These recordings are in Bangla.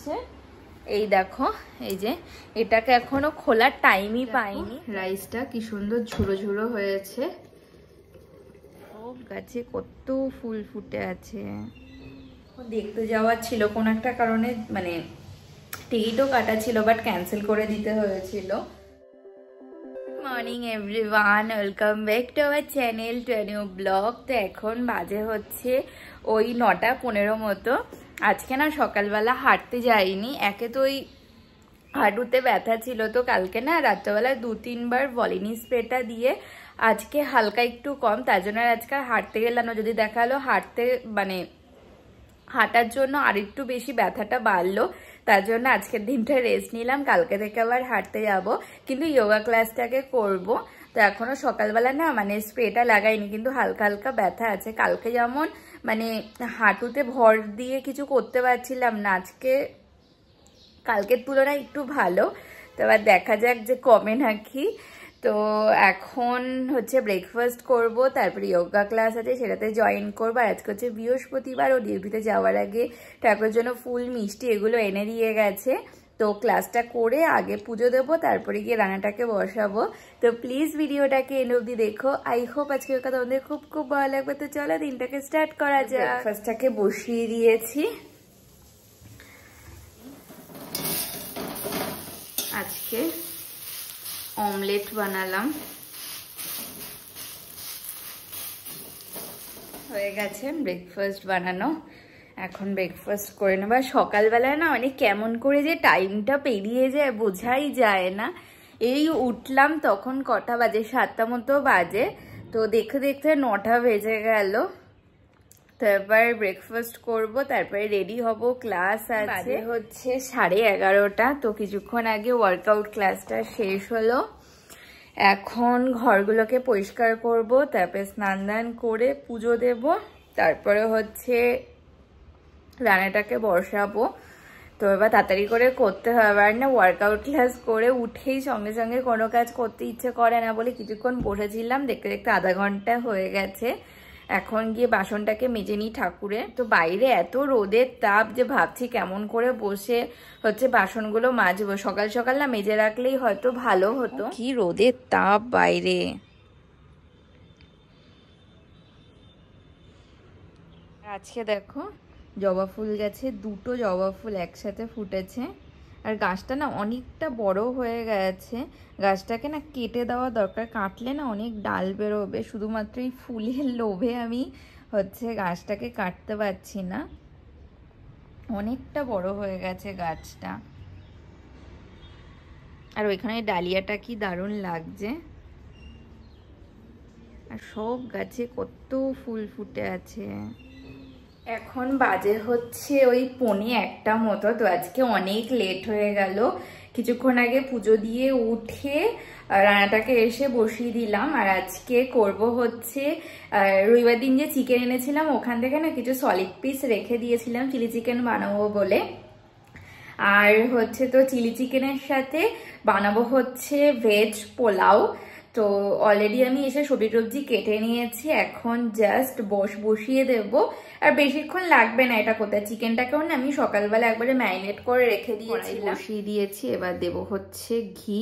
হচ্ছে এই দেখো, এই যে এটাকে এখনো খোলার টাইমই পাইনি। রাইসটা কি সুন্দর ঝুড়ো ঝুড়ো হয়েছে, গাছে কত ফুল ফুটে আছে। দেখতে যাওয়ার ছিল কোন একটা কারণে, মানে টিকিটও কাটা ছিল বাট ক্যান্সেল করে দিতে হয়েছিল। Morning everyone, welcome back to our channel to a new blog. তো এখন বাজে হচ্ছে ওই 9:15 মতো। আজকে না সকালবেলা হাঁটতে যাইনি, একে তো ওই হাঁটুতে ব্যথা ছিল, তো কালকে না রাত্রেবেলা 2-3 বার ভলিনি স্প্রেটা দিয়ে আজকে হালকা একটু কম, তার জন্য আজকে হাঁটতে গেলাম না। যদি দেখালো হাঁটতে মানে হাঁটার জন্য আর একটু বেশি ব্যথাটা বাড়লো, তার জন্য আজকের দিনটা রেস্ট নিলাম, কালকে থেকে আবার হাঁটতে যাব, কিন্তু যোগা ক্লাসটাকে করব। তো এখনো সকালবেলা না মানে স্প্রেটা লাগাইনি, কিন্তু হালকা হালকা ব্যথা আছে। কালকে যেমন মানে হাঁটুতে ভর দিয়ে কিছু করতে পারছিলাম না, আজকে কালকের তুলনায় একটু ভালো। তো এবার দেখা যাক যে কমে নাকি। তো এখন হচ্ছে ব্রেকফাস্ট করব, তারপরে যোগা ক্লাস আছে সেটাতে জয়েন করবো। আর আজকে হচ্ছে বৃহস্পতিবার, ও ডিউটিতে যাওয়ার আগে ঠাকুরের জন্য ফুল মিষ্টি এগুলো এনে দিয়ে গেছে। তো ক্লাসটা করে আগে পুজো দেবো, তারপরে গিয়ে রান্নাটাকে বসাবো। তো প্লিজ ভিডিওটাকে এন্ড অবধি দেখো। আই হোপ আজকে কথা তোমাদের খুব খুব ভালো লাগবে। তো চলো দিনটাকে স্টার্ট করা যায়। ব্রেকফাস্টটাকে বসিয়ে দিয়েছি। আজকে অমলেট বানালাম, হয়ে গেছে ব্রেকফাস্ট বানানো। এখন ব্রেকফাস্ট করে নেবো। সকালবেলায় না অনেক কেমন করে যে টাইমটা পেরিয়ে যায় বোঝাই যায় না। এই উঠলাম তখন কটা বাজে, 7টা মতো বাজে, তো দেখতে দেখতে 9টা বেজে গেল। তো এবার ব্রেকফাস্ট করব, তারপরে রেডি হব, ক্লাস আছে হচ্ছে 11:30। তো কিছুক্ষণ আগে ওয়ার্কআউট ক্লাসটা শেষ হলো। এখন ঘরগুলোকে পরিষ্কার করব, তারপরে স্নান দান করে পুজো দেব, তারপরে হচ্ছে রান্নাটাকে বসাবো। তো এবার তাড়াতাড়ি করে করতে হবে। আর না ওয়ার্কআউট ক্লাস করে উঠেই সঙ্গে সঙ্গে কোনো কাজ করতে ইচ্ছে করে না বলে কিছুক্ষণ বসেছিলাম, দেখতে দেখতে আধা ঘন্টা হয়ে গেছে। এখন গিয়ে বাসনটাকে মেজে নিই ঠাকুরে। তো বাইরে এত রোদের তাপ যে ভাবছি কেমন করে বসে হচ্ছে বাসনগুলো মাজবো। সকাল সকাল না মেজে রাখলেই হয়তো ভালো হতো। কি রোদের তাপ বাইরে। আজকে দেখো জবা ফুল গাছে 2টো জবা ফুল একসাথে ফুটেছে। আর গাছটা না অনেকটা বড় হয়ে গেছে, গাছটাকে না কেটে দেওয়া দরকার, কাটলে না অনেক ডাল বেরোবে। শুধুমাত্র এই ফুলের লোভে আমি হচ্ছে গাছটাকে কাটতে পারছি না, অনেকটা বড় হয়ে গেছে গাছটা। আর ওইখানে ডালিয়াটা কি দারুণ লাগছে। আর সব গাছে কত ফুল ফুটে আছে। এখন বাজে হচ্ছে ওই 1:45 মতো। তো আজকে অনেক লেট হয়ে গেল। কিছুক্ষণ আগে পুজো দিয়ে উঠে রান্নাটাকে এসে বসিয়ে দিলাম। আর আজকে করব হচ্ছে রবিবার দিন যে চিকেন এনেছিলাম ওখান থেকে না কিছু সলিড পিস রেখে দিয়েছিলাম চিলি চিকেন বানাবো বলে। আর হচ্ছে তো চিলি চিকেনের সাথে বানাবো হচ্ছে ভেজ পোলাও। তো অলরেডি আমি এসে সবজি টবজি কেটে নিয়েছি, এখন জাস্ট বসিয়ে দেবো। আর বেশিক্ষণ লাগবে না এটা করতে। চিকেনটাকেও না আমি সকালবেলা একবারে ম্যারিনেট করে রেখে দিয়েছিলাম। বসিয়ে দিয়েছি, এবার দেবো হচ্ছে ঘি।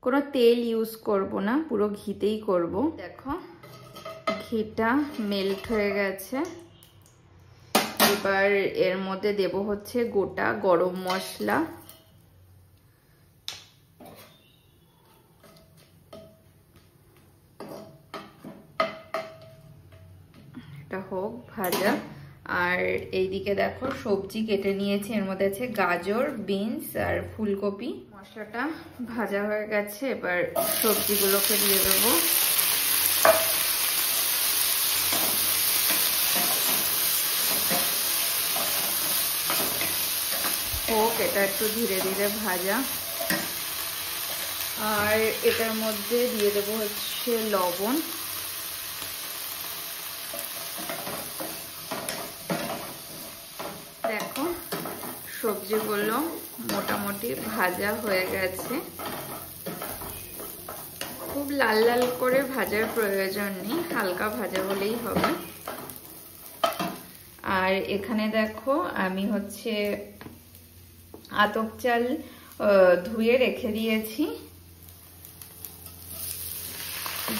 কোনো তেল ইউজ করব না, পুরো ঘিতেই করব। দেখো ঘিটা মেল্ট হয়ে গেছে। এবার এর মধ্যে দেব হচ্ছে গোটা গরম মশলা, এটা হোক ভাজা। আর এইদিকে দেখো সবজি কেটে নিয়েছি, এর মধ্যে আছে গাজর, বিনস আর ফুলকপি। মশলাটা ভাজা হয়ে গেছে, এবার সবজিগুলোকে দিয়ে দেবো। হোক এটা একটু ধীরে ধীরে ভাজা। আর এটার মধ্যে দিয়ে দেবো হচ্ছে লবণ। দেখো সবজিগুলো মোটামুটি ভাজা হয়ে গেছে। খুব লাল লাল করে ভাজার প্রয়োজন নেই, হালকা ভাজা হলেই হবে। আর এখানে দেখো আমি হচ্ছে আতপ চাল ধুয়ে রেখে দিয়েছি,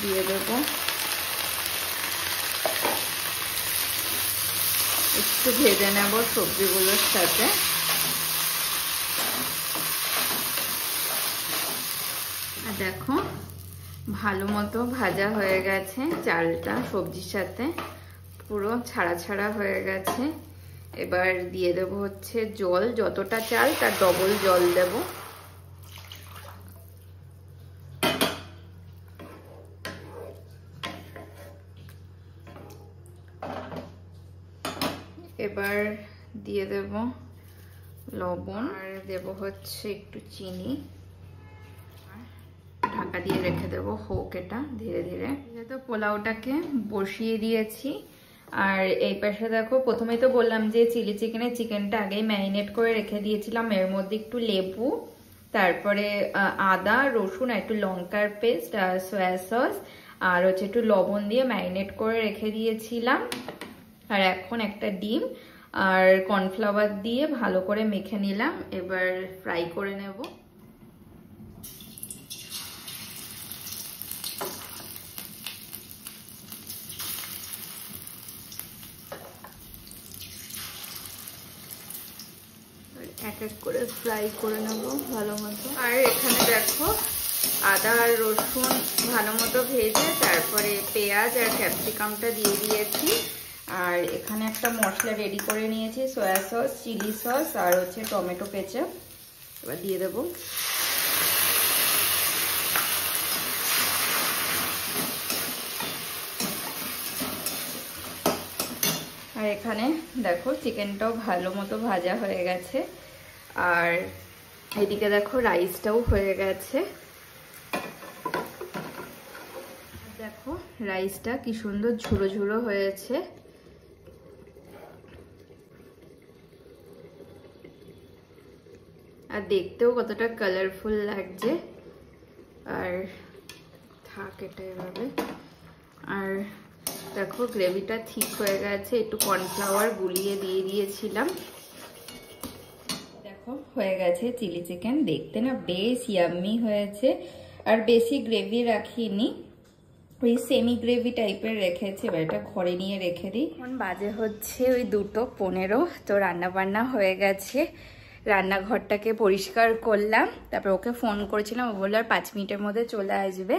দিয়ে দেবো। একটু ভেজে নেব সবজিগুলোর সাথে। আর দেখো ভালো মতো ভাজা হয়ে গেছে, চালটা সবজির সাথে পুরো ছাড়া ছাড়া হয়ে গেছে। এবার দিয়ে দেবো হচ্ছে জল, যতটা চাল তার ডবল জল দেব। এবার দিয়ে দেব লবণ, আর দেব হচ্ছে একটু চিনি, ঢাকা দিয়ে রেখে দেবো হোক এটা ধীরে ধীরে। যেহেতু পোলাওটাকে বসিয়ে দিয়েছি, আর এই পাশে দেখো প্রথমেই তো বললাম যে চিলি চিকেনের চিকেনটা আগেই ম্যারিনেট করে রেখে দিয়েছিলাম। এর মধ্যে একটু লেবু, তারপরে আদা রসুন, একটু লঙ্কার পেস্ট, আর সয়া সস, আর হচ্ছে একটু লবণ দিয়ে ম্যারিনেট করে রেখে দিয়েছিলাম। আর এখন একটা ডিম আর কর্নফ্লাওয়ার দিয়ে ভালো করে মেখে নিলাম। এবার ফ্রাই করে নেব। এক এক করে ফ্রাই করে নেব ভালো মতো। আর এখানে দেখো আদা আর রসুন ভালো মতো ভেজে তারপরে পেঁয়াজ আর ক্যাপসিকামটা দিয়ে দিয়েছি। আর এখানে একটা মশলা রেডি করে নিয়েছি, সয়া সস, চিলি সস আর হচ্ছে টমেটো কেচাপ। এবার দিয়ে দেব। আর এখানে দেখো চিকেনটাও ভালো মতো ভাজা হয়ে গেছে, আর এদিকে দেখো রাইসটাও হয়ে গেছে। দেখো রাইসটা কি সুন্দর ঝুড়ো ঝুড়ো হয়েছে। আর দেখতেও কতটা কালারফুল লাগছে। আর থাক এটা এভাবে। আর দেখো গ্রেভিটা ঠিক হয়ে গেছে, একটু কর্নফ্লাওয়ার গুলিয়ে দিয়ে দিয়েছিলাম। দেখো হয়ে গেছে চিলি চিকেন, দেখতে না বেশ ইয়াম্মি হয়েছে। আর বেশি গ্রেভি রাখিনি, ওই সেমি গ্রেভি টাইপের রেখেছি। এবার এটা ঘরে নিয়ে রেখে দিই। এখন বাজে হচ্ছে ওই 2:15। তো রান্না বান্না হয়ে গেছে, রান্নাঘরটাকে পরিষ্কার করলাম, তারপর ওকে ফোন করেছিলাম, ও বললো আর 5 মিনিটের মধ্যে চলে আসবে।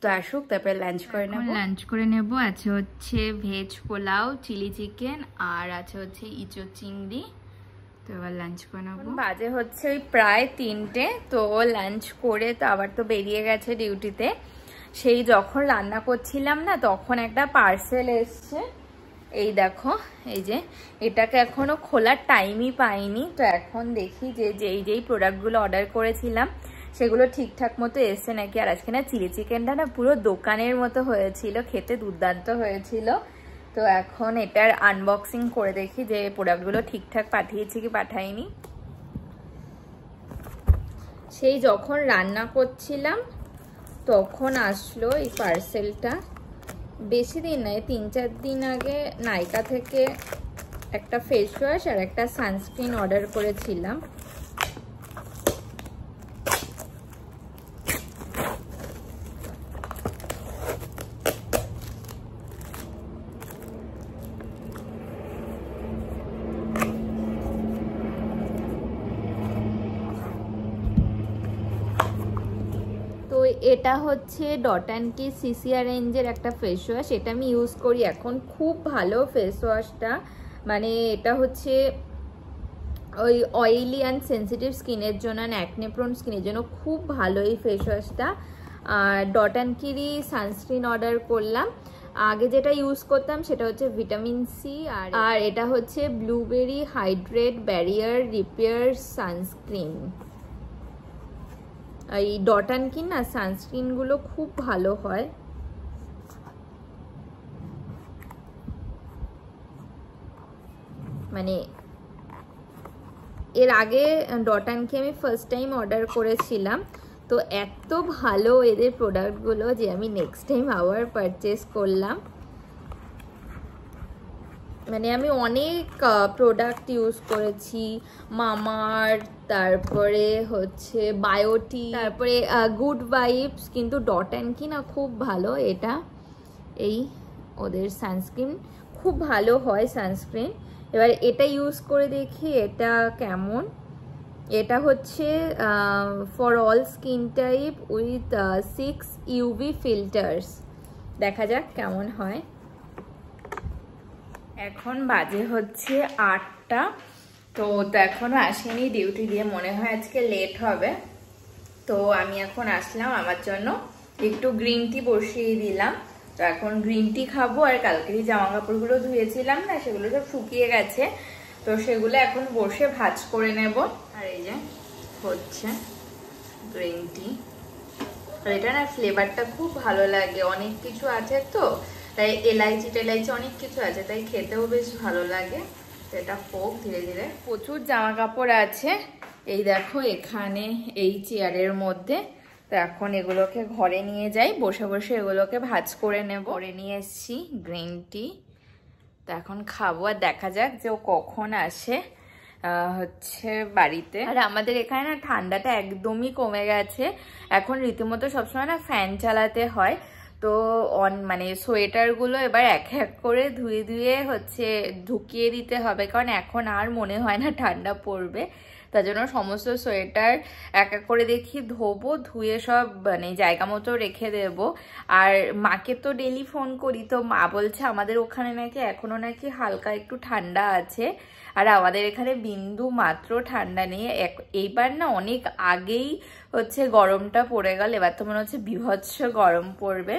তো আসুক, তারপরে লাঞ্চ করে নেব। লাঞ্চ করে নেব। আছে হচ্ছে ভেজ পোলাও, চিলি চিকেন, আর আছে হচ্ছে ইঁচড় চিংড়ি। তো এবার লাঞ্চ করে নেব। বাজে হচ্ছে ওই প্রায় 3টে। তো লাঞ্চ করে তো আবার তো বেরিয়ে গেছে ডিউটিতে। সেই যখন রান্না করছিলাম না, তখন একটা পার্সেল এসছে। এই দেখো, এই যে এটাকে এখনো খোলার টাইমই পাইনি। তো এখন দেখি যে যেই প্রোডাক্টগুলো অর্ডার করেছিলাম সেগুলো ঠিকঠাক মতো এসছে নাকি। আর আজকে না চিলি চিকেনটা না পুরো দোকানের মতো হয়েছিল, খেতে দুর্দান্ত হয়েছিল। তো এখন এটার আনবক্সিং করে দেখি যে প্রোডাক্টগুলো ঠিকঠাক পাঠিয়েছি কি পাঠাইনি। সেই যখন রান্না করছিলাম তখন আসলো এই পার্সেলটা। বেশি দিন নয়, 3-4 দিন আগে নাইকা থেকে একটা ফেস ওয়াশ আর একটা সানস্ক্রিন অর্ডার করেছিলাম। এটা হচ্ছে ডট অ্যান্ড কি সিসিআর রেঞ্জের একটা ফেস ওয়াশ। এটা আমি ইউজ করি এখন, খুব ভালো ফেস ওয়াশটা। মানে এটা হচ্ছে ওই অয়েলি অ্যান্ড সেন্সিটিভ স্কিনের জন্য, অ্যাকনে প্রোন স্কিনের জন্য খুব ভালো এই ফেস ওয়াশটা। আর dot and key sunscreen order করলাম। আগে যেটা ইউজ করতাম সেটা হচ্ছে ভিটামিন সি, আর এটা হচ্ছে blueberry hydrate barrier repair sunscreen. এই ডট অ্যান্ড কি না সানস্ক্রিনগুলো খুব ভালো হয়। মানে এর আগে ডট অ্যান্ড কি আমি ফার্স্ট টাইম অর্ডার করেছিলাম, তো এত ভালো এদের প্রোডাক্টগুলো যে আমি নেক্সট টাইম আবার পারচেস করলাম। মানে আমি অনেক প্রোডাক্ট ইউজ করেছি, মামার, তারপরে হচ্ছে বায়োটি, তারপরে গুড ভাইবস, কিন্তু ডট অ্যান্ড কি না খুব ভালো এটা, এই ওদের সানস্ক্রিন খুব ভালো হয় সানস্ক্রিন। এবার এটা ইউজ করে দেখি এটা কেমন। এটা হচ্ছে for all skin type with 6 UV filters, দেখা যাক কেমন হয়। এখন বাজে হচ্ছে 8টা, তো এখনো আসেনি ডিউটি দিয়ে, মনে হয় আজকে লেট হবে। তো আমি এখন আসলাম, আমার জন্য একটু গ্রিন টি বসিয়ে দিলাম। তো এখন গ্রিন টি খাবো, আর কালকেরই জামা কাপড়গুলো ধুয়েছিলাম না, সেগুলো সব শুকিয়ে গেছে, তো সেগুলো এখন বসে ভাজ করে নেব। আর এই যে হচ্ছে গ্রিন টি, আর এটা না ফ্লেভারটা খুব ভালো লাগে, অনেক কিছু আছে তো, তাই এলাইচি টেলাইচি অনেক কিছু আছে, তাই খেতেও বেশ ভালো লাগে। তো এটা হোক ধীরে ধীরে। প্রচুর জামা কাপড় আছে, এই দেখো এখানে এই চেয়ারের মধ্যে। তো এখন এগুলোকে ঘরে নিয়ে যাই, বসে বসে এগুলোকে ভাজ করে নেব। করে নিয়ে এসছি গ্রিন টি, তো এখন খাবো, আর দেখা যাক যে ও কখন আসে হচ্ছে বাড়িতে। আর আমাদের এখানে না ঠান্ডাটা একদমই কমে গেছে, এখন রীতিমতো সবসময় না ফ্যান চালাতে হয়। তো মানে সোয়েটারগুলো এবার এক এক করে ধুয়ে ধুয়ে হচ্ছে ঢুকিয়ে দিতে হবে, কারণ এখন আর মনে হয় না ঠান্ডা পড়বে। তার জন্য সমস্ত সোয়েটার এক এক করে দেখি ধোবো, ধুয়ে সব মানে জায়গা মতো রেখে দেব। আর মাকে তো ডেলি ফোন করি, তো মা বলছে আমাদের ওখানে নাকি এখনো নাকি হালকা একটু ঠান্ডা আছে, আর আমাদের এখানে বিন্দু মাত্র ঠান্ডা নেই। এইবার না অনেক আগেই হচ্ছে গরমটা পড়ে গেল, এবার তো মনে হচ্ছে বীভৎস গরম পড়বে।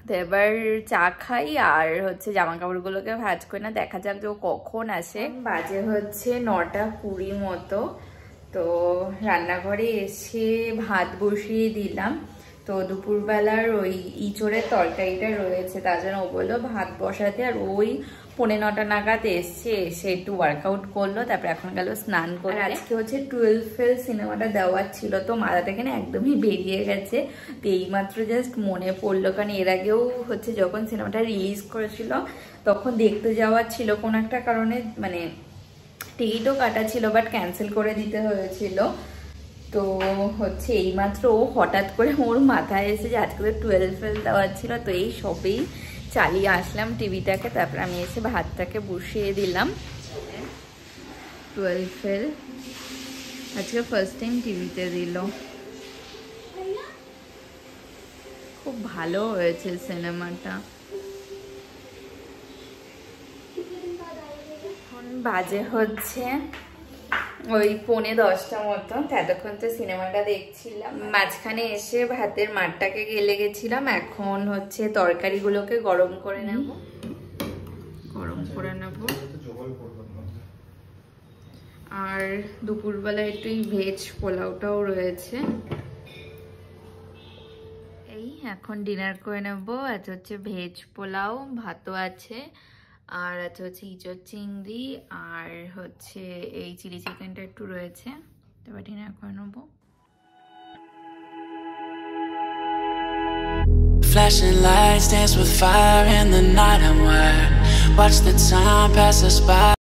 তো এবার চা খাই আর হচ্ছে জামা কাপড়গুলোকে ভাঁজ করে না, দেখা যাক যে ও কখন আসে। বাজে হচ্ছে 9:20 মতো। তো রান্নাঘরে এসে ভাত বসিয়ে দিলাম। তো দুপুরবেলার ওই ইঁচড়ের তরকারিটা রয়েছে, তার জন্য ও বললো ভাত বসাতে, আর ওই 9:45 নাগাদ এসে একটু ওয়ার্কআউট করলো, তারপর এখন গেল স্নান করে। আজকে হচ্ছে 12 ফেল সিনেমাটা দেওয়ার ছিল, তো মাথা থেকে না একদমই বেরিয়ে গেছে। তো এইমাত্র জাস্ট মনে পড়লো, কারণ এর আগেও হচ্ছে যখন সিনেমাটা রিলিজ করেছিল তখন দেখতে যাওয়ার ছিল, কোনো একটা কারণে মানে টিকিটও কাটা ছিল, বাট ক্যান্সেল করে দিতে হয়েছিল। তো হচ্ছে এইমাত্র ও হঠাৎ করে ওর মাথায় এসে যে আজকে তো 12 ফেল দেওয়ার ছিল, তো এই সবেই চালিয়ে আসলাম টিভিটাকে, তারপর আমি এসে ভাতটাকে বসিয়ে দিলাম। 12 ফেল আজকে ফার্স্ট টাইম টিভিতে দিল, খুব ভালো হয়েছে সিনেমাটা। এখন বাজে হচ্ছে ওই 9:45 মতো, এতক্ষণ তো সিনেমাটা দেখছিলাম, মাঝখানে এসে ভাতের মাঠটাকে গেলে গেছিলাম। এখন হচ্ছে তরকারিগুলোকে গরম করে নেব, আর দুপুরবেলা একটু ভেজ পোলাওটাও রয়েছে। এই এখন ডিনার করে নেব। আজ হচ্ছে ভেজ পোলাও, ভাতও আছে, আর আছে হচ্ছে ইঁচড় চিংড়ি, আর হচ্ছে এই চিলি চিকেনটা একটু রয়েছে। তারপর ডিনার করে নেবো। Flashing lights dance with fire in the night. I'm wired. Watch the time pass us by.